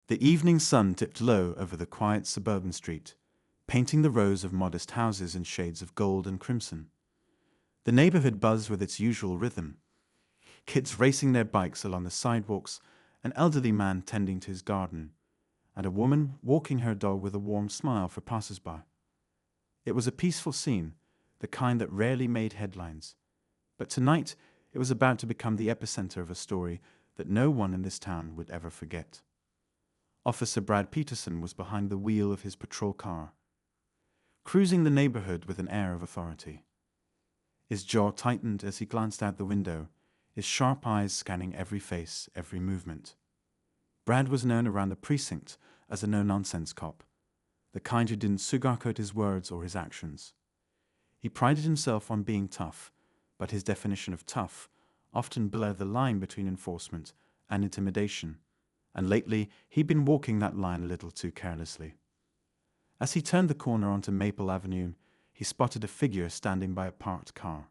The evening sun dipped low over the quiet suburban street, painting the rows of modest houses in shades of gold and crimson. The neighborhood buzzed with its usual rhythm. Kids racing their bikes along the sidewalks, an elderly man tending to his garden, and a woman walking her dog with a warm smile for passers-by. It was a peaceful scene, the kind that rarely made headlines. But tonight, it was about to become the epicenter of a story that no one in this town would ever forget. Officer Brad Peterson was behind the wheel of his patrol car, cruising the neighborhood with an air of authority. His jaw tightened as he glanced out the window, his sharp eyes scanning every face, every movement. Brad was known around the precinct as a no-nonsense cop, the kind who didn't sugarcoat his words or his actions. He prided himself on being tough, but his definition of tough often blurred the line between enforcement and intimidation, and lately he'd been walking that line a little too carelessly. As he turned the corner onto Maple Avenue, he spotted a figure standing by a parked car.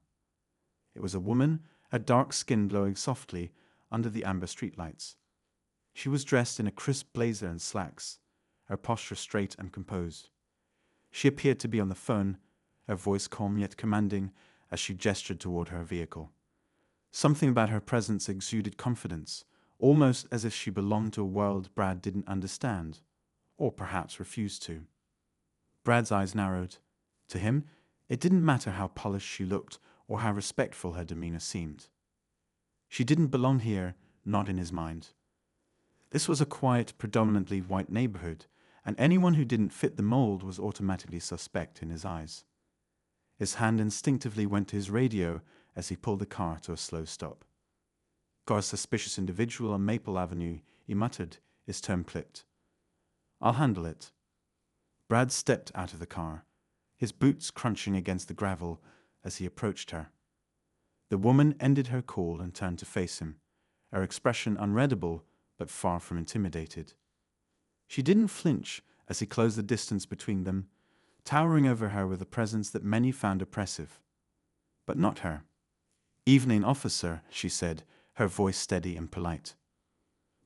It was a woman, her dark skin glowing softly under the amber streetlights. She was dressed in a crisp blazer and slacks, her posture straight and composed. She appeared to be on the phone, her voice calm yet commanding as she gestured toward her vehicle. Something about her presence exuded confidence, almost as if she belonged to a world Brad didn't understand, or perhaps refused to. Brad's eyes narrowed. To him, it didn't matter how polished she looked or how respectful her demeanor seemed. She didn't belong here, not in his mind. This was a quiet, predominantly white neighborhood, and anyone who didn't fit the mold was automatically suspect in his eyes. His hand instinctively went to his radio as he pulled the car to a slow stop. "Got a suspicious individual on Maple Avenue," he muttered, his tone clipped. "I'll handle it." Brad stepped out of the car, his boots crunching against the gravel as he approached her. The woman ended her call and turned to face him, her expression unreadable but far from intimidated. She didn't flinch as he closed the distance between them, towering over her with a presence that many found oppressive. But not her. "Evening, officer," she said, her voice steady and polite.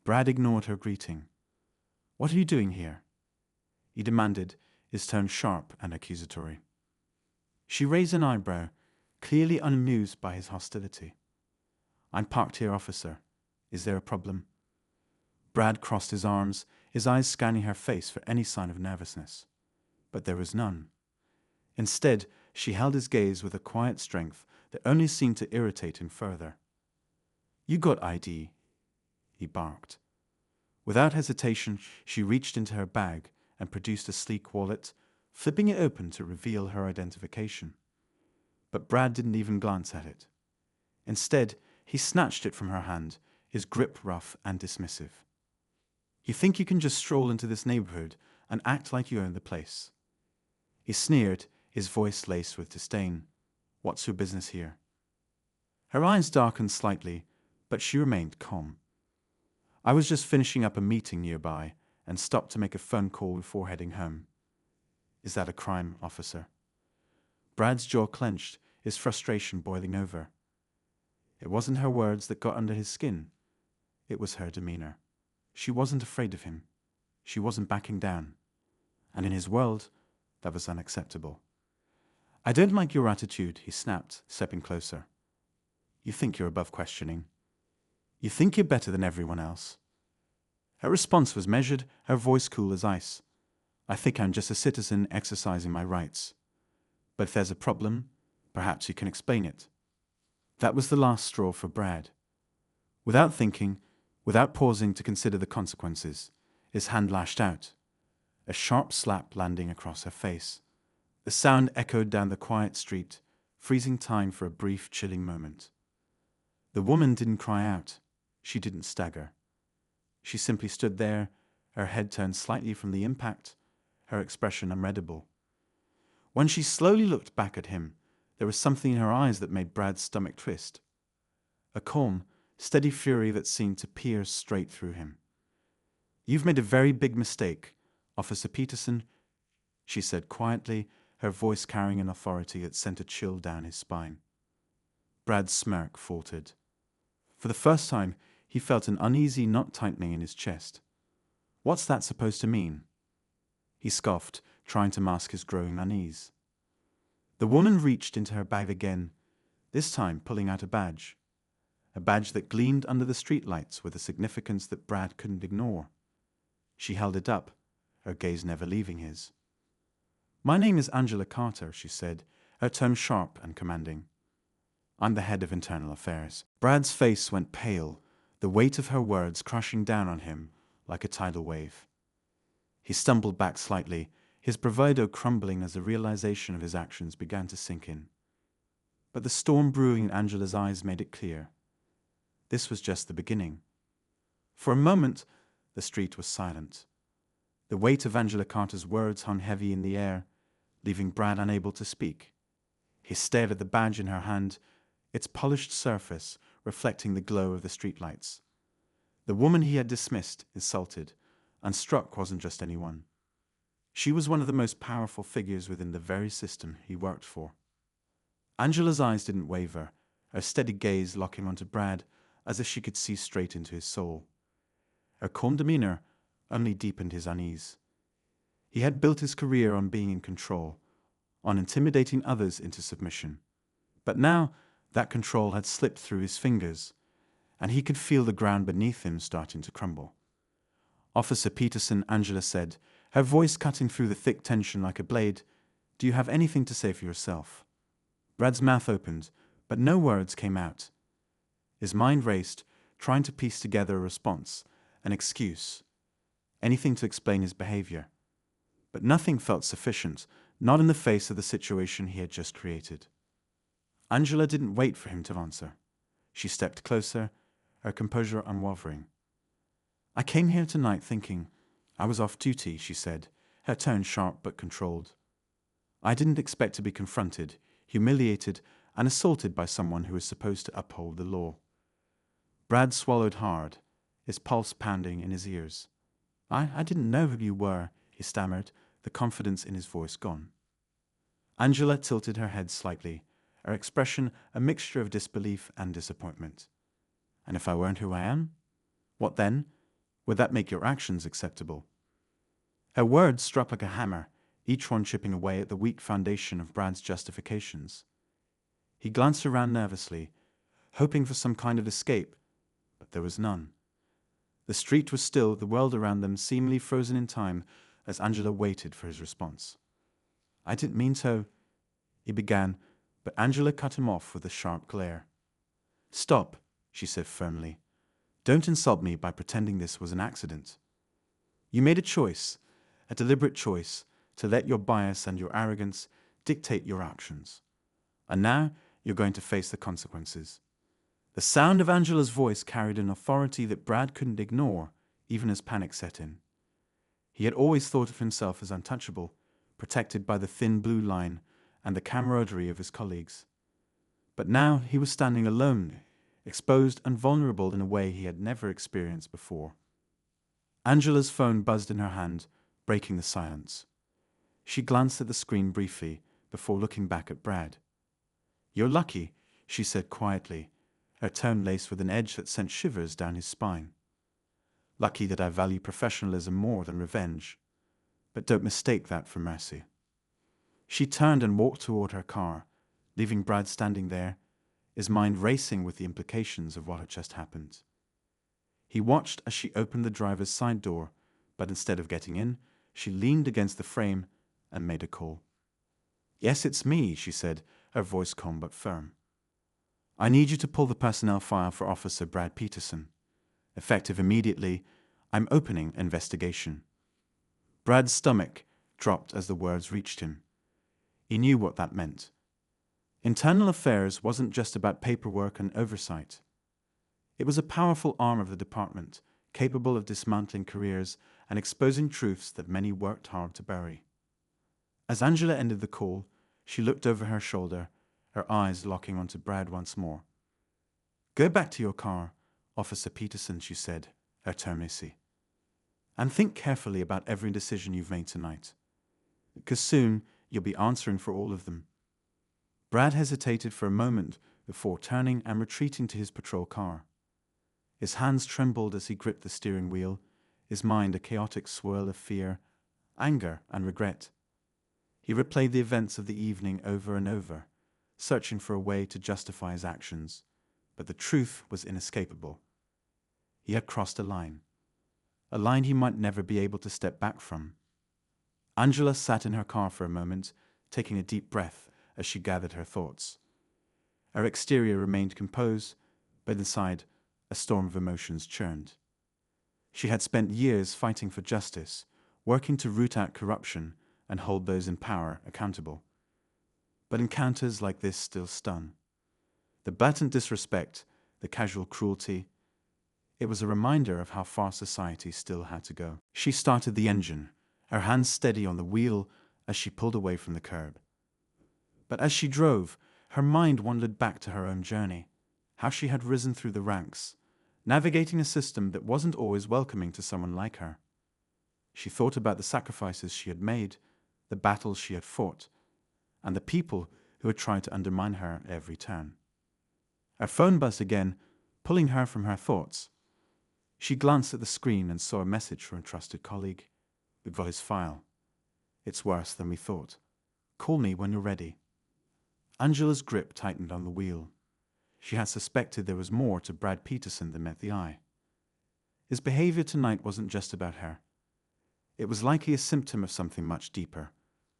Brad ignored her greeting. "What are you doing here?" he demanded, his tone sharp and accusatory. She raised an eyebrow, clearly unamused by his hostility. "I'm parked here, officer. Is there a problem?" Brad crossed his arms, his eyes scanning her face for any sign of nervousness. But there was none. Instead, she held his gaze with a quiet strength that only seemed to irritate him further. "You got ID," he barked. Without hesitation, she reached into her bag and produced a sleek wallet, flipping it open to reveal her identification. But Brad didn't even glance at it. Instead, he snatched it from her hand, his grip rough and dismissive. "You think you can just stroll into this neighborhood and act like you own the place?" He sneered, his voice laced with disdain. "What's your business here?" Her eyes darkened slightly, but she remained calm. "I was just finishing up a meeting nearby and stopped to make a phone call before heading home." "Is that a crime, officer?" Brad's jaw clenched, his frustration boiling over. It wasn't her words that got under his skin. It was her demeanor. She wasn't afraid of him. She wasn't backing down. And in his world, that was unacceptable. "I don't like your attitude," he snapped, stepping closer. "You think you're above questioning. You think you're better than everyone else." Her response was measured, her voice cool as ice. "I think I'm just a citizen exercising my rights. But if there's a problem, perhaps you can explain it." That was the last straw for Brad. Without thinking, without pausing to consider the consequences, his hand lashed out, a sharp slap landing across her face. The sound echoed down the quiet street, freezing time for a brief, chilling moment. The woman didn't cry out. She didn't stagger. She simply stood there, her head turned slightly from the impact, her expression unreadable. When she slowly looked back at him, there was something in her eyes that made Brad's stomach twist. A calm, steady fury that seemed to pierce straight through him. "You've made a very big mistake, Officer Peterson," she said quietly, her voice carrying an authority that sent a chill down his spine. Brad's smirk faltered. For the first time, he felt an uneasy knot tightening in his chest. What's that supposed to mean? He scoffed, trying to mask his growing unease. The woman reached into her bag again, this time pulling out a badge that gleamed under the streetlights with a significance that Brad couldn't ignore. She held it up, her gaze never leaving his. "My name is Angela Carter," she said, her tone sharp and commanding. "I'm the head of internal affairs." Brad's face went pale, the weight of her words crashing down on him like a tidal wave. He stumbled back slightly, his bravado crumbling as the realization of his actions began to sink in. But the storm brewing in Angela's eyes made it clear. This was just the beginning. For a moment, the street was silent. The weight of Angela Carter's words hung heavy in the air, leaving Brad unable to speak. He stared at the badge in her hand, its polished surface reflecting the glow of the streetlights. The woman he had dismissed, insulted, and struck wasn't just anyone. She was one of the most powerful figures within the very system he worked for. Angela's eyes didn't waver, her steady gaze locking onto Brad as if she could see straight into his soul. Her calm demeanor only deepened his unease. He had built his career on being in control, on intimidating others into submission. But now that control had slipped through his fingers, and he could feel the ground beneath him starting to crumble. "Officer Peterson," Angela said, her voice cutting through the thick tension like a blade, "do you have anything to say for yourself?" Brad's mouth opened, but no words came out. His mind raced, trying to piece together a response, an excuse, anything to explain his behavior. But nothing felt sufficient, not in the face of the situation he had just created. Angela didn't wait for him to answer. She stepped closer, her composure unwavering. "I came here tonight thinking I was off duty," she said, her tone sharp but controlled. "I didn't expect to be confronted, humiliated, and assaulted by someone who is supposed to uphold the law." Brad swallowed hard, his pulse pounding in his ears. I didn't know who you were," he stammered, the confidence in his voice gone. Angela tilted her head slightly, her expression a mixture of disbelief and disappointment. "And if I weren't who I am? What then? Would that make your actions acceptable?" Her words struck like a hammer, each one chipping away at the weak foundation of Brad's justifications. He glanced around nervously, hoping for some kind of escape, but there was none. The street was still, the world around them seemingly frozen in time as Angela waited for his response. "I didn't mean to," he began, but Angela cut him off with a sharp glare. "Stop," she said firmly. "Don't insult me by pretending this was an accident. You made a choice, a deliberate choice, to let your bias and your arrogance dictate your actions. And now you're going to face the consequences." The sound of Angela's voice carried an authority that Brad couldn't ignore, even as panic set in. He had always thought of himself as untouchable, protected by the thin blue line and the camaraderie of his colleagues. But now he was standing alone, exposed and vulnerable in a way he had never experienced before. Angela's phone buzzed in her hand, breaking the silence. She glanced at the screen briefly before looking back at Brad. "You're lucky," she said quietly, her tone laced with an edge that sent shivers down his spine. "Lucky that I value professionalism more than revenge. But don't mistake that for mercy." She turned and walked toward her car, leaving Brad standing there, his mind racing with the implications of what had just happened. He watched as she opened the driver's side door, but instead of getting in, she leaned against the frame and made a call. "Yes, it's me," she said, her voice calm but firm. "I need you to pull the personnel file for Officer Brad Peterson. Effective immediately, I'm opening investigation." Brad's stomach dropped as the words reached him. He knew what that meant. Internal affairs wasn't just about paperwork and oversight. It was a powerful arm of the department, capable of dismantling careers and exposing truths that many worked hard to bury. As Angela ended the call, she looked over her shoulder, her eyes locking onto Brad once more. "Go back to your car, Officer Peterson," she said, her tone icy. "And think carefully about every decision you've made tonight. Because soon you'll be answering for all of them." Brad hesitated for a moment before turning and retreating to his patrol car. His hands trembled as he gripped the steering wheel, his mind a chaotic swirl of fear, anger, and regret. He replayed the events of the evening over and over, searching for a way to justify his actions, but the truth was inescapable. He had crossed a line he might never be able to step back from. Angela sat in her car for a moment, taking a deep breath as she gathered her thoughts. Her exterior remained composed, but inside, a storm of emotions churned. She had spent years fighting for justice, working to root out corruption and hold those in power accountable. But encounters like this still stun. The blatant disrespect, the casual cruelty, it was a reminder of how far society still had to go. She started the engine, her hands steady on the wheel as she pulled away from the curb. But as she drove, her mind wandered back to her own journey, how she had risen through the ranks, navigating a system that wasn't always welcoming to someone like her. She thought about the sacrifices she had made, the battles she had fought, and the people who had tried to undermine her at every turn. Her phone buzzed again, pulling her from her thoughts. She glanced at the screen and saw a message from a trusted colleague. "We've got his file. It's worse than we thought. Call me when you're ready." Angela's grip tightened on the wheel. She had suspected there was more to Brad Peterson than met the eye. His behavior tonight wasn't just about her. It was likely a symptom of something much deeper,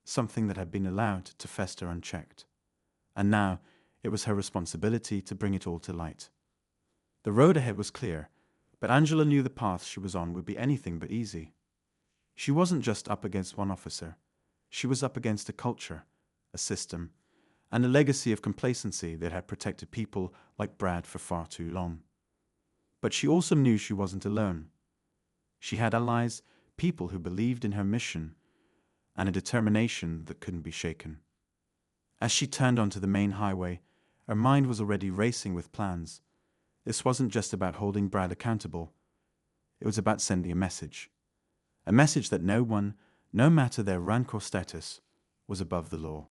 something that had been allowed to fester unchecked. And now it was her responsibility to bring it all to light. The road ahead was clear, but Angela knew the path she was on would be anything but easy. She wasn't just up against one officer. She was up against a culture, a system, and a legacy of complacency that had protected people like Brad for far too long. But she also knew she wasn't alone. She had allies, people who believed in her mission, and a determination that couldn't be shaken. As she turned onto the main highway, her mind was already racing with plans. This wasn't just about holding Brad accountable. It was about sending a message that no one, no matter their rank or status, was above the law.